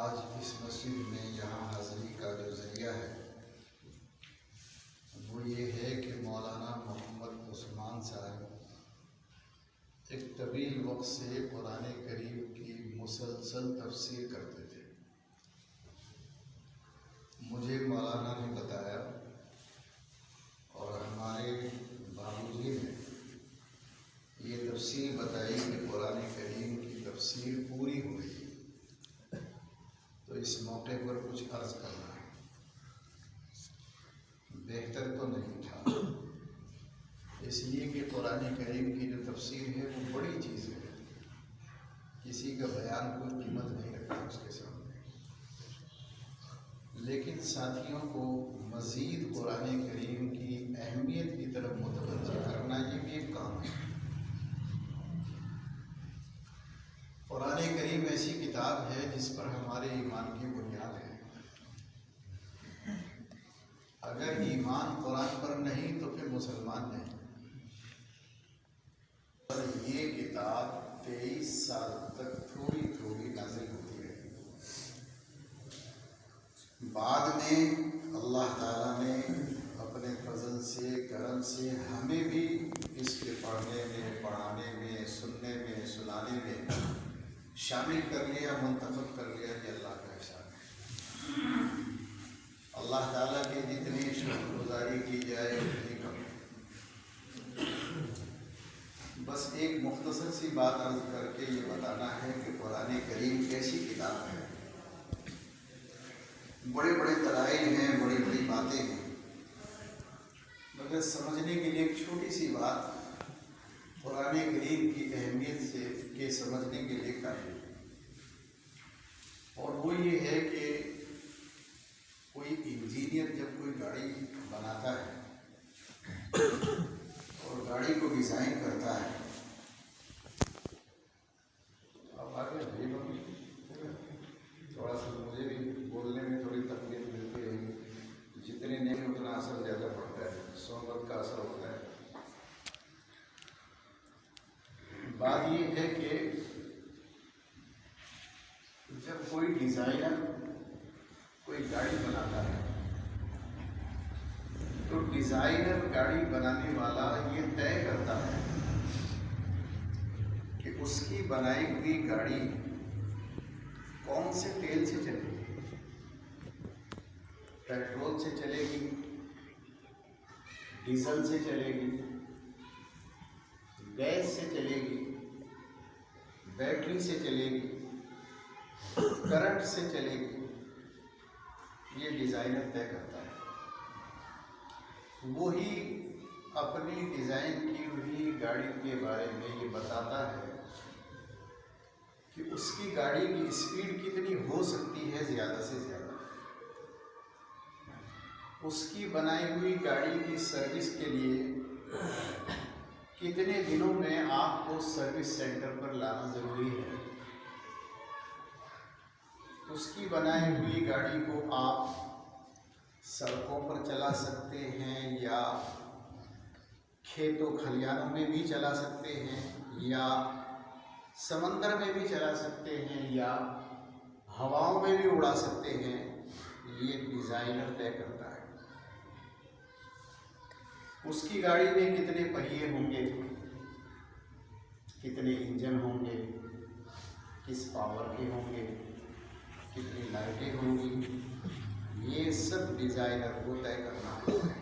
आज इस मस्जिद में यहाँ हाज़िरी का जो ज़रिया है वो ये है कि मौलाना मोहम्मद उस्मान साहब एक तवील वक्त से कुरान करीम की मुसलसल तफसीर करते थे। मुझे मौलाना ने बताया और हमारे बाबूजी ने ये तफसीर बताई कि कुरान करीम की तफसीर पूरी हुई, तो इस मौके पर कुछ अर्ज़ करना है। बेहतर तो नहीं था, इसलिए कि कुरान करीम की जो तफसीर है वो बड़ी चीज़ है, किसी का बयान कोई कीमत नहीं रखता उसके सामने। लेकिन साथियों को मज़ीद कुरान करीम की अहमियत की तरफ मुतवज्जह करना ये भी एक काम है। कुरान करीम ऐसी किताब है जिस पर हमारे ईमान की बुनियाद है। अगर ईमान कुरान पर नहीं तो फिर मुसलमान नहीं। और ये किताब 23 साल तक थोड़ी थोड़ी नाज़िल होती रही। बाद में अल्लाह ताला ने अपने फजल से, करम से हमें भी इसके पढ़ने में, पढ़ाने में, सुनने में, सुनाने में शामिल कर लिया, मुंतखब कर लिया। कि अल्लाह का एहसान है। अल्लाह ताला की जितनी शुक्रगुजारी की जाए उतनी कम। बस एक मुख्तसर सी बात अर्ज करके ये बताना है कि कुरान करीम कैसी किताब है। बड़े बड़े दलाइल हैं, बड़ी बड़ी बातें हैं, मगर समझने के लिए एक छोटी सी बात कुरान करीम की अहमियत से के समझने के लिए काफ़ी है। और वो ये है कि कोई इंजीनियर जब कोई गाड़ी बनाता है और गाड़ी को डिज़ाइन करता है, अब आगे थोड़ा सा मुझे भी बोलने में थोड़ी तकलीफ मिलती रहेगी, जितने नहीं उतना असर ज़्यादा पड़ता है, सोहबत का असर होता है। बात ये है कि जब कोई डिज़ाइनर कोई गाड़ी बनाता है तो डिज़ाइनर गाड़ी बनाने वाला ये तय करता है कि उसकी बनाई हुई गाड़ी कौन से तेल से चलेगी। पेट्रोल से चलेगी, डीजल से चलेगी, गैस से चलेगी, बैटरी से चलेगी, करंट से चलेगी। ये डिज़ाइनर तय करता है। वही अपनी डिज़ाइन की हुई गाड़ी के बारे में ये बताता है कि उसकी गाड़ी की स्पीड कितनी हो सकती है, ज़्यादा से ज़्यादा। उसकी बनाई हुई गाड़ी की सर्विस के लिए कितने दिनों में आपको सर्विस सेंटर पर लाना ज़रूरी है। उसकी बनाई हुई गाड़ी को आप सड़कों पर चला सकते हैं या खेतों खलिहानों में भी चला सकते हैं या समंदर में भी चला सकते हैं या हवाओं में भी उड़ा सकते हैं। ये डिज़ाइनर तय करता है। उसकी गाड़ी में कितने पहिए होंगे, कितने इंजन होंगे, किस पावर के होंगे, कितनी लाइटें होंगी, ये सब डिज़ाइनर को तय करना होता है।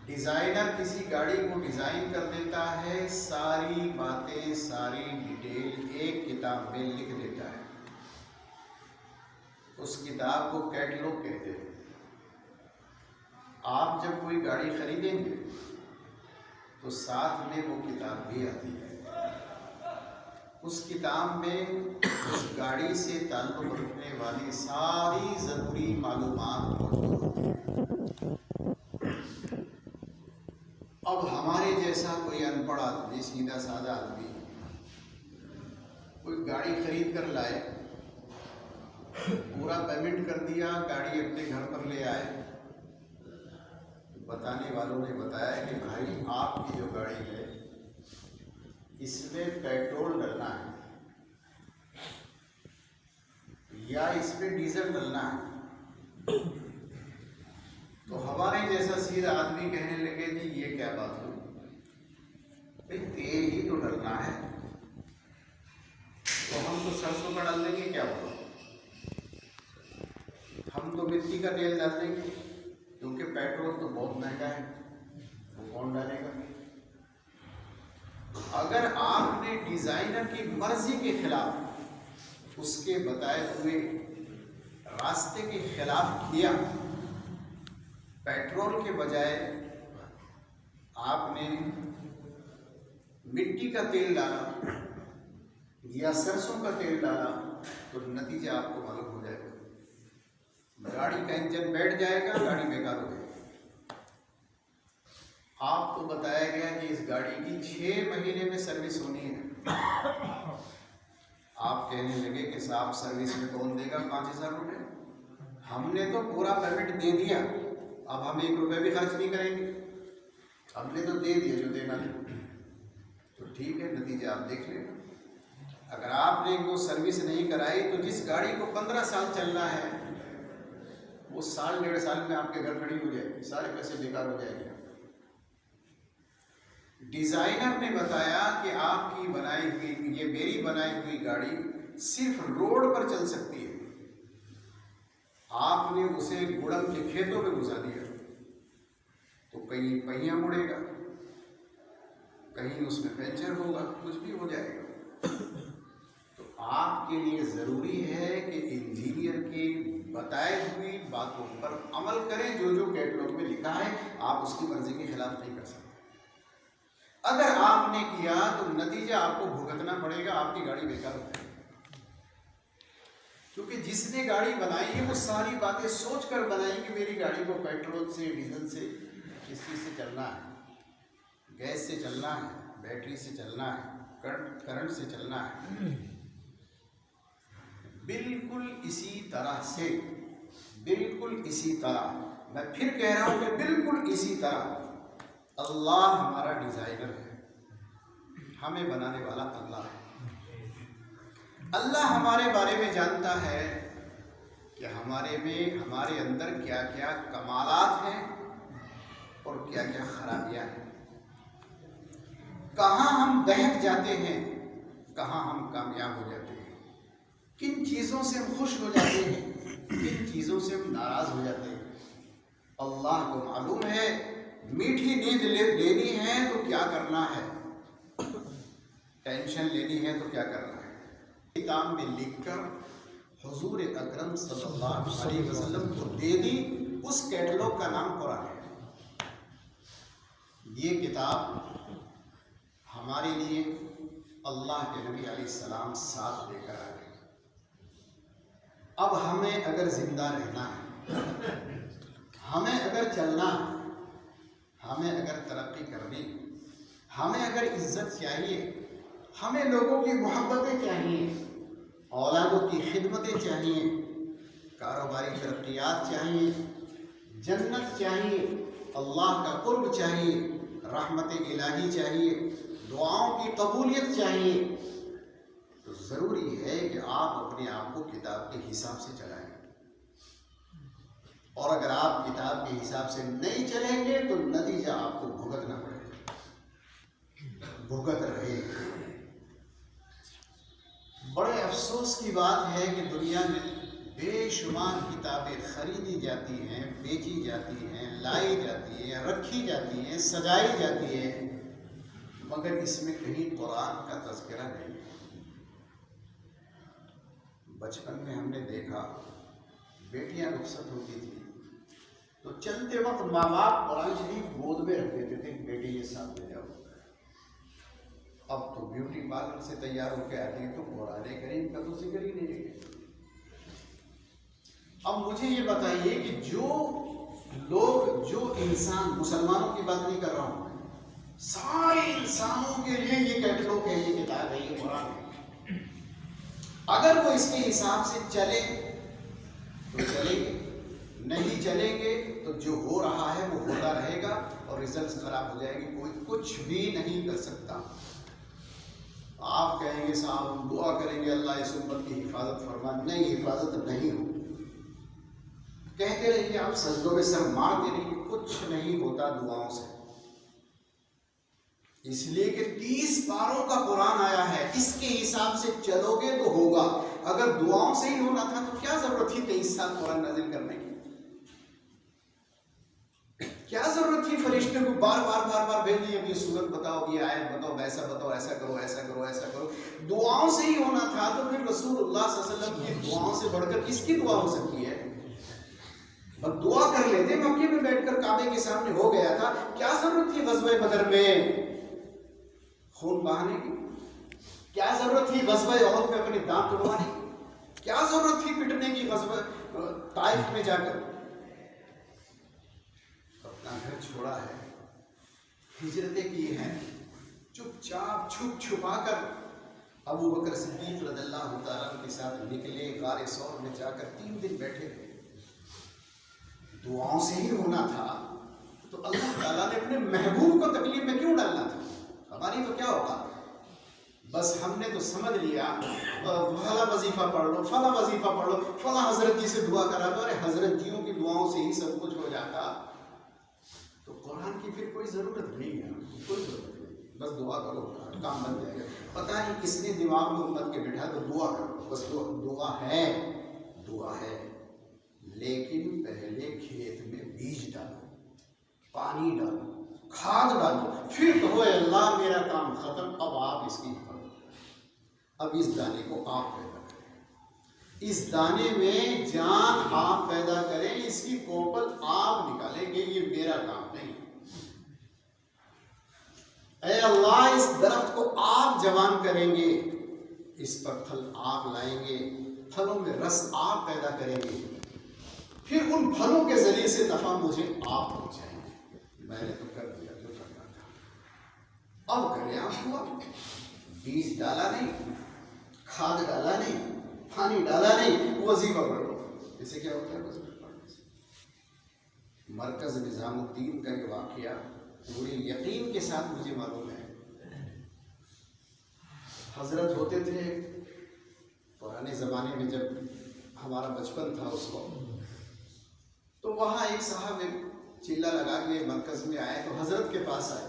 डिज़ाइनर किसी गाड़ी को डिज़ाइन कर देता है, सारी बातें, सारी डिटेल एक किताब में लिख देता है। उस किताब को कैटलॉग कहते हैं। आप जब कोई गाड़ी खरीदेंगे तो साथ में वो किताब भी आती है। उस किताब में उस गाड़ी से ताल्लुक़ रखने वाली सारी ज़रूरी मालूमात मौजूद होती हैं। अब हमारे जैसा कोई अनपढ़ आदमी, सीधा साधा आदमी कोई गाड़ी खरीद कर लाए, पूरा पेमेंट कर दिया, गाड़ी अपने घर पर ले आए, बताने वालों ने बताया कि भाई आपकी जो गाड़ी है इसमें पेट्रोल डलना है या इसमें डीजल डलना है। तो हमारे जैसा सीधा आदमी कहने लगे कि ये क्या बात हुई, भाई तेल ही तो डलना है, तो हम तो सरसों का डाल देंगे, क्या होगा, हम तो मिट्टी का तेल डाल देंगे, क्योंकि पेट्रोल तो बहुत महंगा है, वो कौन डालेगा। अगर आपने डिजाइनर की मर्जी के खिलाफ, उसके बताए हुए रास्ते के खिलाफ किया, पेट्रोल के बजाय आपने मिट्टी का तेल डाला या सरसों का तेल डाला, तो नतीजा आपको मालूम हो जाएगा, गाड़ी का इंजन बैठ जाएगा, गाड़ी बेकार हो जाएगी। आपको बताया गया कि इस गाड़ी की 6 महीने में सर्विस होनी है। आप कहने लगे कि साहब सर्विस में कौन देगा 5,000 रुपये, हमने तो पूरा पेमेंट दे दिया, अब हम 1 रुपये भी खर्च नहीं करेंगे, हमने तो दे दिया जो देना है। तो ठीक है, नतीजा आप देख लेना। अगर आपने वो सर्विस नहीं कराई तो जिस गाड़ी को 15 साल चलना है वो 1.5 साल में आपके घर खड़ी हो जाएगी, सारे पैसे बेकार हो जाएंगे। डिजाइनर ने बताया कि आपकी बनाई हुई, ये मेरी बनाई हुई गाड़ी सिर्फ रोड पर चल सकती है, आपने उसे गुड़म के खेतों में घुसा दिया तो कहीं पहिया मुड़ेगा, कहीं उसमें पंचर होगा, कुछ भी हो जाएगा। तो आपके लिए जरूरी है कि इंजीनियर की बताए हुई बातों पर अमल करें। जो जो कैटलॉग में लिखा है आप उसकी मर्जी के खिलाफ नहीं कर सकते। अगर आपने किया तो नतीजा आपको भुगतना पड़ेगा, आपकी गाड़ी बेकार हो जाएगी। क्योंकि जिसने गाड़ी बनाई है वो सारी बातें सोच कर बनाई कि मेरी गाड़ी को पेट्रोल से, डीजल से, किस चीज से चलना है, गैस से चलना है, बैटरी से चलना है, करंट से चलना है। बिल्कुल इसी तरह से, बिल्कुल इसी तरह, मैं फिर कह रहा हूं कि बिल्कुल इसी तरह अल्लाह हमारा डिजाइनर है, हमें बनाने वाला अल्लाह है। अल्लाह हमारे बारे में जानता है कि हमारे अंदर क्या क्या कमालात हैं और क्या क्या खराबियां हैं, कहाँ हम बहक जाते हैं, कहाँ हम कामयाब हो जाते हैं, किन चीज़ों से हम खुश हो जाते हैं, किन चीज़ों से हम नाराज हो जाते हैं। अल्लाह को मालूम है। मीठी नींद लेनी है तो क्या करना है, टेंशन लेनी है तो क्या करना है। किताब में लिखकर हुजूर अकरम सल्लल्लाहु अलैहि वसल्लम को दे दी, उस कैटलॉग का नाम कुरान है। ये किताब हमारे लिए अल्लाह के नबी अलैहिस्सलाम साथ लेकर आए। अब हमें अगर जिंदा रहना है, हमें अगर चलना है, हमें अगर तरक्की करनी, हमें अगर इज्जत चाहिए, हमें लोगों की मोहब्बतें चाहिए, औलादों की खिदमतें चाहिए, कारोबारी तरक्कियात चाहिए, जन्नत चाहिए, अल्लाह का कुर्ब चाहिए, रहमत इलाही चाहिए, दुआओं की कबूलियत चाहिए, तो ज़रूरी है कि आप अपने आप को किताब के हिसाब से चलाएं। और अगर आप किताब के हिसाब से नहीं चलेंगे तो नतीजा आपको भुगतना पड़ेगा, भुगत रहेगा। बड़े अफसोस की बात है कि दुनिया में बेशुमार किताबें खरीदी जाती हैं, बेची जाती हैं, लाई जाती हैं, रखी जाती हैं, सजाई जाती हैं, मगर इसमें कहीं कुरान का तज़किरा नहीं है। बचपन में हमने देखा बेटियां रुखसत होती थी तो चलते वक्त माँ बाप कुरान शरीफ गोद में रख देते थे, बेटी ये साथ ले जाओ। अब तो ब्यूटी पार्लर से तैयार होकर आती है तो कुरान करीम का तो जिक्र ही नहीं है। अब मुझे ये बताइए कि जो लोग, जो इंसान, मुसलमानों की बात नहीं कर रहा हूं, सारे इंसानों के लिए ये कैटलॉग है, ये किताब है, ये कुरान है, अगर वो इसके हिसाब से चले तो चलेंगे, नहीं चलेंगे तो जो हो रहा है वो होता रहेगा और रिजल्ट खराब हो जाएंगे, कोई कुछ भी नहीं कर सकता। आप कहेंगे साहब हम दुआ करेंगे अल्लाह इस उम्मत की हिफाजत फरमा, नहीं, हिफाजत नहीं हो, कहते रहिए, आप सजदों में सर मारते रहिए, कुछ नहीं होता दुआओं से। इसलिए कि 30 पारों का कुरान आया है, इसके हिसाब से चलोगे तो होगा। अगर दुआओं से ही होना था तो क्या जरूरत थी 23 साल कुरान नाज़िल करने की? क्या जरूरत थी फरिश्ते को बार बार भेजिए, अब ये सूरत बताओ, ये आयत बताओ, ऐसा बताओ, ऐसा करो, ऐसा करो, ऐसा करो। दुआओं से ही होना था तो फिर रसूलुल्लाह सल्लल्लाहु अलैहि वसल्लम की दुआओं से बढ़कर किसकी दुआ हो सकती है? बस दुआ कर लेते, मक्के में बैठकर काबे के सामने हो गया था, क्या जरूरत थी गज़वे बदर में खून बहाने की? क्या जरूरत थी गज़वे उहद में अपने दांत तोड़वाने की? क्या जरूरत थी पिटने की गज़वे ताइफ में जाकर? अपना घर छोड़ा है, हिजरतें की हैं, चुपचाप छुप छुपा कर अबू बकर सिद्दीक रज़ियल्लाहु तआला के साथ निकले, गारे सौर में जाकर 3 दिन बैठे थे। दुआओं से ही होना था तो अल्लाह ताला ने अपने महबूब को तकलीफ में क्यों डालना था? हमारी तो क्या होता, बस हमने तो समझ लिया फला वजीफा पढ़ लो, फला वजीफा पढ़ लो, फला हजरत जी से दुआ करा लो। अरे हजरत जियों की दुआओं से ही सब कुछ हो जाता तो कुरान की फिर कोई जरूरत नहीं है, कोई जरूरत नहीं, बस दुआ करो, काम बन जाएगा। पता नहीं किसने दिमाग में उम्मत के बिठा तो दुआ करो, बस दुआ है, दुआ है, लेकिन पहले खेत में बीज डालो, पानी डालो, खाद डालो, फिर कहो अल्लाह मेरा काम खत्म, अब आप इसकी हिफाजत करें, अब इस दाने को आप पैदा करें, इस दाने में जान आप पैदा करें, इसकी कोपल आप निकालेंगे, ये मेरा काम नहीं। ऐ अल्लाह इस दरख्त को आप जवान करेंगे, इस पर फल आप लाएंगे, फलों में रस आप पैदा करेंगे, फिर उन फलों के जरिए से नफा मुझे आप पहुंचाएंगे। मैंने तो कर दिया जो करना था, अब करें आप हुआ। बीज डाला नहीं, खाद डाला नहीं, पानी डाला नहीं, वजीफा पढ़ो। इसे क्या होता है वजीफा पढ़ने से? मरकज निजामुद्दीन का ये वाकया पूरी यकीन के साथ मुझे मालूम है। हजरत होते थे पुराने ज़माने में, जब हमारा बचपन था उस वक्त, तो वहाँ एक साहब एक चिल्ला लगा के मरकज़ में आए तो हज़रत के पास आए,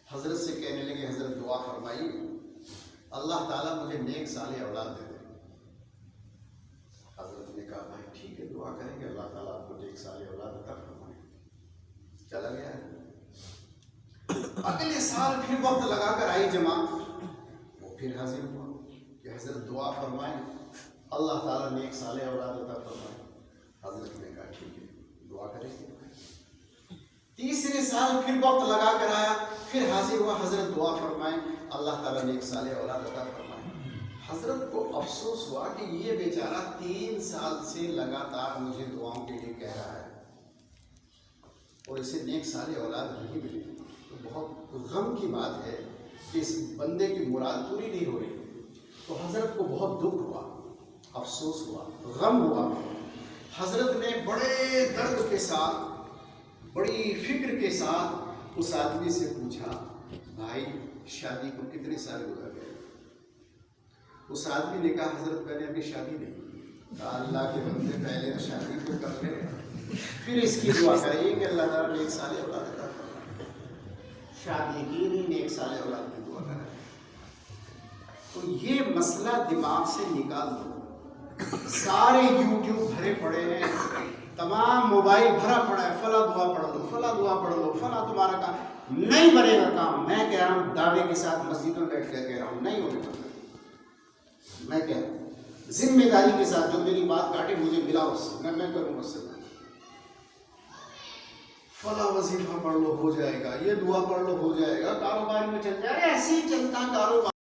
हज़रत से कहने लगे हज़रत दुआ फरमाइए अल्लाह ताला मुझे नेक साले औलाद दे दे। हज़रत ने कहा भाई ठीक है दुआ करेंगे, अल्लाह ताला आपको नेक साले औलाद अता फरमाए। चला गया। अगले साल फिर वक्त लगा कर आई जमात, वो फिर हाजिर हुआ कि हज़रत दुआ फरमाए अल्लाह ताला नेक साले औलाद अता फरमाए। हज़रत ने कहा ठीक है दुआ करेंगे। तीसरे साल फिर वक्त लगा कर आया, फिर हाजिर हुआ, हजरत दुआ फरमाए अल्लाह ताला नेक साले औलाद अता फरमाए। हजरत को अफसोस हुआ कि ये बेचारा 3 साल से लगातार मुझे दुआओं के लिए कह रहा है और इसे नेक साले औलाद नहीं मिली, तो बहुत गम की बात है कि इस बंदे की मुराद पूरी नहीं हो रही। तो हजरत को बहुत दुख हुआ, अफसोस हुआ, गम हुआ। हजरत ने बड़े दर्द के साथ, बड़ी फिक्र के साथ उस आदमी से पूछा भाई शादी को कितने साल गुजर गए? उस आदमी ने कहा हजरत मैंने अभी शादी नहीं की। कहा अल्लाह के बंदे पहले तो शादी को कर ले, फिर इसकी दुआ करिए कि अल्लाह ताला नेक साले औलाद अता फरमाए। शादी की नहीं, नेक साले औलाद की दुआ करें। तो ये मसला दिमाग से निकाल दो। सारे यूट्यूब भरे पड़े हैं, तमाम मोबाइल भरा पड़ा है, फला दुआ पढ़ लो, फला दुआ पढ़ लो, फला तुम्हारा काम नहीं बनेगा। काम मैं कह रहा हूँ दावे के साथ मस्जिद में बैठ कर कह रहा हूँ नहीं होने वाला। मैं कह रहा हूँ जिम्मेदारी के साथ, जो मेरी बात काटे मुझे मिला उससे, मैं करूँगा उससे। फला वजीफा पढ़ लो हो जाएगा, ये दुआ पढ़ लो हो जाएगा, कारोबार में चल जाएगा। ऐसे ही चलता कारोबार।